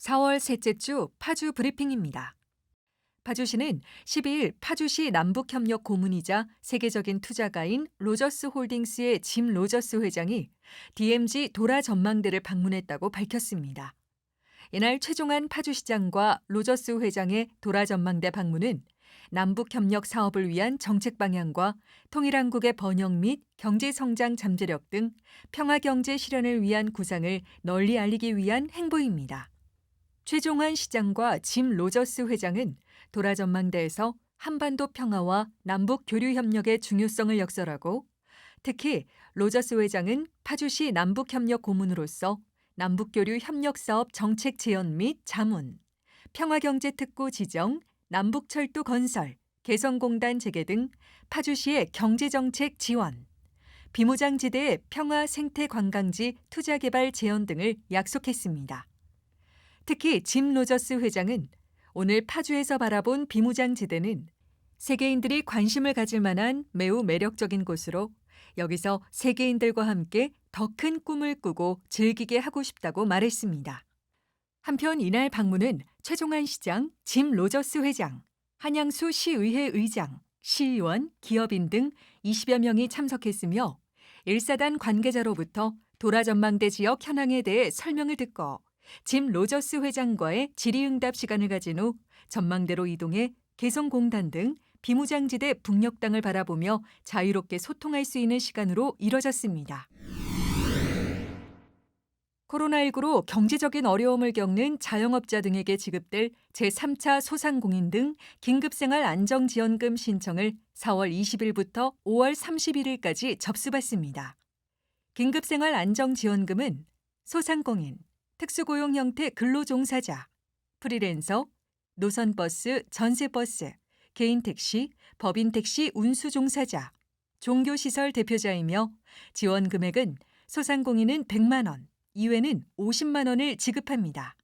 4월 셋째 주 파주 브리핑입니다. 파주시는 12일 파주시 남북협력 고문이자 세계적인 투자가인 로저스 홀딩스의 짐 로저스 회장이 DMZ 도라 전망대를 방문했다고 밝혔습니다. 이날 최종한 파주시장과 로저스 회장의 도라 전망대 방문은 남북협력 사업을 위한 정책 방향과 통일한국의 번영 및 경제성장 잠재력 등 평화경제 실현을 위한 구상을 널리 알리기 위한 행보입니다. 최종환 시장과 짐 로저스 회장은 도라 전망대에서 한반도 평화와 남북 교류 협력의 중요성을 역설하고 특히 로저스 회장은 파주시 남북협력 고문으로서 남북교류 협력사업 정책 제언 및 자문, 평화경제특구 지정, 남북철도 건설, 개성공단 재개 등 파주시의 경제정책 지원, 비무장지대의 평화 생태 관광지 투자개발 제언 등을 약속했습니다. 특히 짐 로저스 회장은 오늘 파주에서 바라본 비무장지대는 세계인들이 관심을 가질 만한 매우 매력적인 곳으로 여기서 세계인들과 함께 더 큰 꿈을 꾸고 즐기게 하고 싶다고 말했습니다. 한편 이날 방문은 최종환 시장, 짐 로저스 회장, 한양수 시의회 의장, 시의원, 기업인 등 20여 명이 참석했으며 1사단 관계자로부터 도라 전망대 지역 현황에 대해 설명을 듣고 짐 로저스 회장과의 질의응답 시간을 가진 후 전망대로 이동해 개성공단 등 비무장지대 북녘땅을 바라보며 자유롭게 소통할 수 있는 시간으로 이뤄졌습니다. 코로나19로 경제적인 어려움을 겪는 자영업자 등에게 지급될 제3차 소상공인 등 긴급생활 안정지원금 신청을 4월 20일부터 5월 31일까지 접수받습니다. 긴급생활 안정지원금은 소상공인, 특수고용 형태 근로종사자, 프리랜서, 노선버스, 전세버스, 개인택시, 법인택시 운수종사자, 종교시설 대표자이며 지원 금액은 소상공인은 100만 원, 이외는 50만 원을 지급합니다.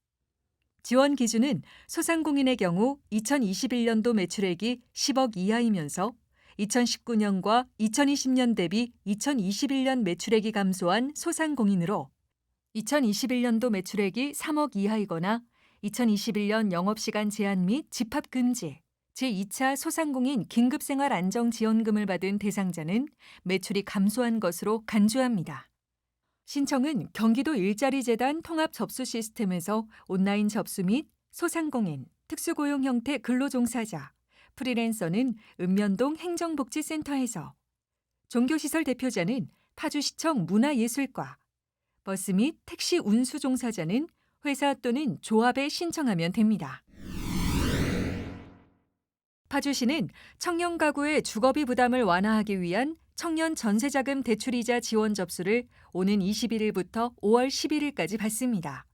지원 기준은 소상공인의 경우 2021년도 매출액이 10억 이하이면서 2019년과 2020년 대비 2021년 매출액이 감소한 소상공인으로 2021년도 매출액이 3억 이하이거나 2021년 영업시간 제한 및 집합 금지, 제2차 소상공인 긴급생활 안정지원금을 받은 대상자는 매출이 감소한 것으로 간주합니다. 신청은 경기도 일자리재단 통합 접수 시스템에서 온라인 접수 및 소상공인, 특수고용 형태 근로종사자, 프리랜서는 읍면동 행정복지센터에서, 종교시설 대표자는 파주시청 문화예술과, 버스 및 택시 운수 종사자는 회사 또는 조합에 신청하면 됩니다. 파주시는 청년 가구의 주거비 부담을 완화하기 위한 청년 전세자금 대출이자 지원 접수를 오는 21일부터 5월 11일까지 받습니다.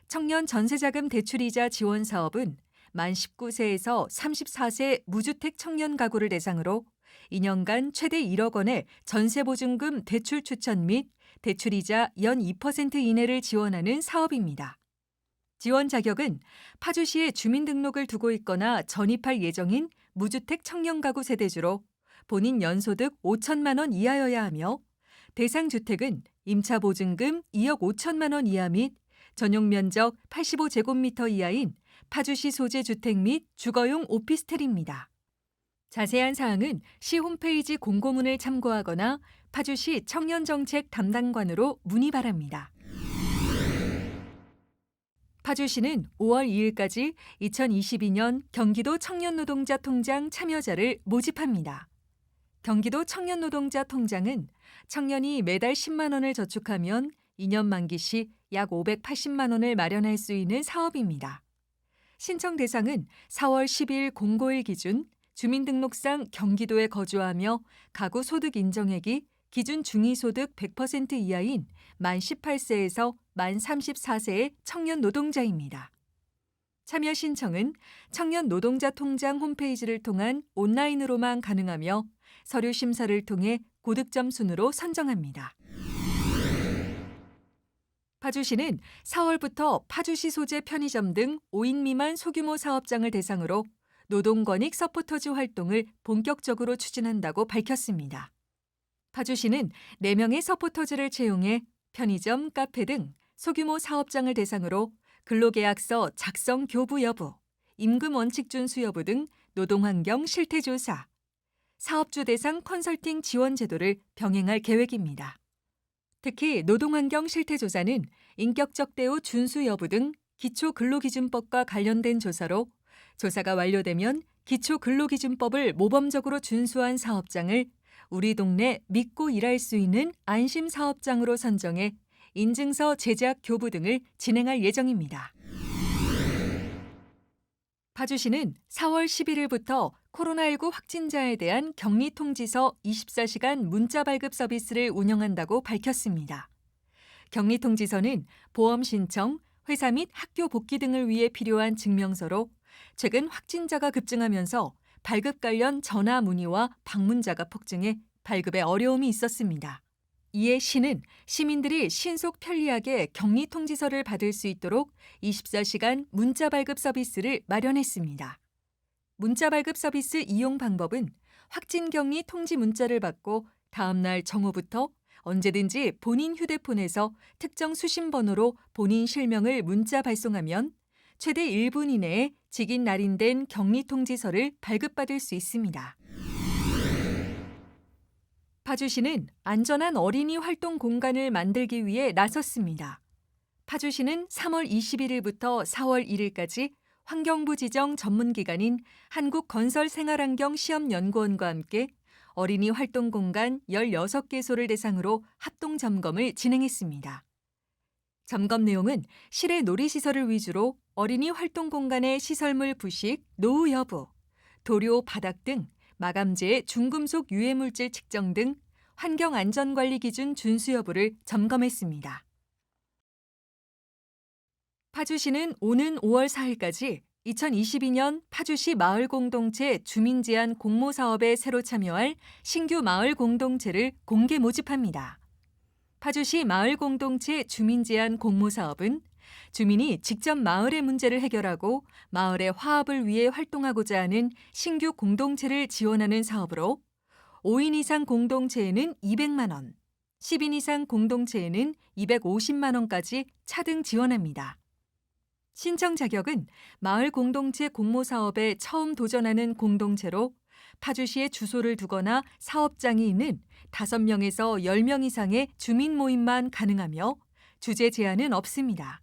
청년 전세자금 대출이자 지원 사업은 만 19세에서 34세 무주택 청년 가구를 대상으로 2년간 최대 1억 원의 전세보증금 대출 추천 및 대출이자 연 2% 이내를 지원하는 사업입니다. 지원 자격은 파주시에 주민등록을 두고 있거나 전입할 예정인 무주택 청년 가구 세대주로 본인 연소득 5천만 원 이하여야 하며 대상 주택은 임차 보증금 2억 5천만 원 이하 및 전용 면적 85제곱미터 이하인 파주시 소재 주택 및 주거용 오피스텔입니다. 자세한 사항은 시 홈페이지 공고문을 참고하거나 파주시 청년정책 담당관으로 문의 바랍니다. 파주시는 5월 2일까지 2022년 경기도 청년노동자 통장 참여자를 모집합니다. 경기도 청년노동자 통장은 청년이 매달 10만 원을 저축하면 2년 만기 시 약 580만 원을 마련할 수 있는 사업입니다. 신청 대상은 4월 12일 공고일 기준 주민등록상 경기도에 거주하며 가구 소득 인정액이 기준 중위소득 100% 이하인 만 18세에서 만 34세의 청년 노동자입니다. 참여 신청은 청년 노동자 통장 홈페이지를 통한 온라인으로만 가능하며 서류 심사를 통해 고득점 순으로 선정합니다. 파주시는 4월부터 파주시 소재 편의점 등 5인 미만 소규모 사업장을 대상으로 노동권익 서포터즈 활동을 본격적으로 추진한다고 밝혔습니다. 파주시는 4명의 서포터즈를 채용해 편의점, 카페 등 소규모 사업장을 대상으로 근로계약서 작성 교부 여부, 임금 원칙 준수 여부 등 노동환경 실태조사, 사업주 대상 컨설팅 지원 제도를 병행할 계획입니다. 특히 노동환경 실태조사는 인격적 대우 준수 여부 등 기초근로기준법과 관련된 조사로 조사가 완료되면 기초근로기준법을 모범적으로 준수한 사업장을 우리 동네 믿고 일할 수 있는 안심사업장으로 선정해 인증서 제작 교부 등을 진행할 예정입니다. 파주시는 4월 11일부터 코로나19 확진자에 대한 격리통지서 24시간 문자 발급 서비스를 운영한다고 밝혔습니다. 격리통지서는 보험 신청, 회사 및 학교 복귀 등을 위해 필요한 증명서로 최근 확진자가 급증하면서 발급 관련 전화 문의와 방문자가 폭증해 발급에 어려움이 있었습니다. 이에 시는 시민들이 신속 편리하게 격리통지서를 받을 수 있도록 24시간 문자 발급 서비스를 마련했습니다. 문자 발급 서비스 이용 방법은 확진 격리 통지 문자를 받고 다음 날 정오부터 언제든지 본인 휴대폰에서 특정 수신번호로 본인 실명을 문자 발송하면 최대 1분 이내에 직인 날인된 격리 통지서를 발급받을 수 있습니다. 파주시는 안전한 어린이 활동 공간을 만들기 위해 나섰습니다. 파주시는 3월 21일부터 4월 1일까지 환경부 지정 전문기관인 한국건설생활환경시험연구원과 함께 어린이 활동 공간 16개소를 대상으로 합동 점검을 진행했습니다. 점검 내용은 실외 놀이시설을 위주로 어린이 활동 공간의 시설물 부식, 노후 여부, 도료, 바닥 등 마감재의 중금속 유해물질 측정 등 환경안전관리 기준 준수 여부를 점검했습니다. 파주시는 오는 5월 4일까지 2022년 파주시 마을공동체 주민제한 공모사업에 새로 참여할 신규 마을공동체를 공개 모집합니다. 파주시 마을공동체 주민제한 공모사업은 주민이 직접 마을의 문제를 해결하고 마을의 화합을 위해 활동하고자 하는 신규 공동체를 지원하는 사업으로 5인 이상 공동체에는 200만 원, 10인 이상 공동체에는 250만 원까지 차등 지원합니다. 신청 자격은 마을 공동체 공모사업에 처음 도전하는 공동체로 파주시에 주소를 두거나 사업장이 있는 5명에서 10명 이상의 주민 모임만 가능하며 주제 제한은 없습니다.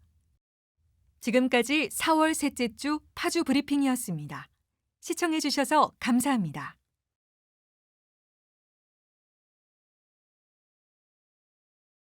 지금까지 4월 셋째 주 파주 브리핑이었습니다. 시청해 주셔서 감사합니다.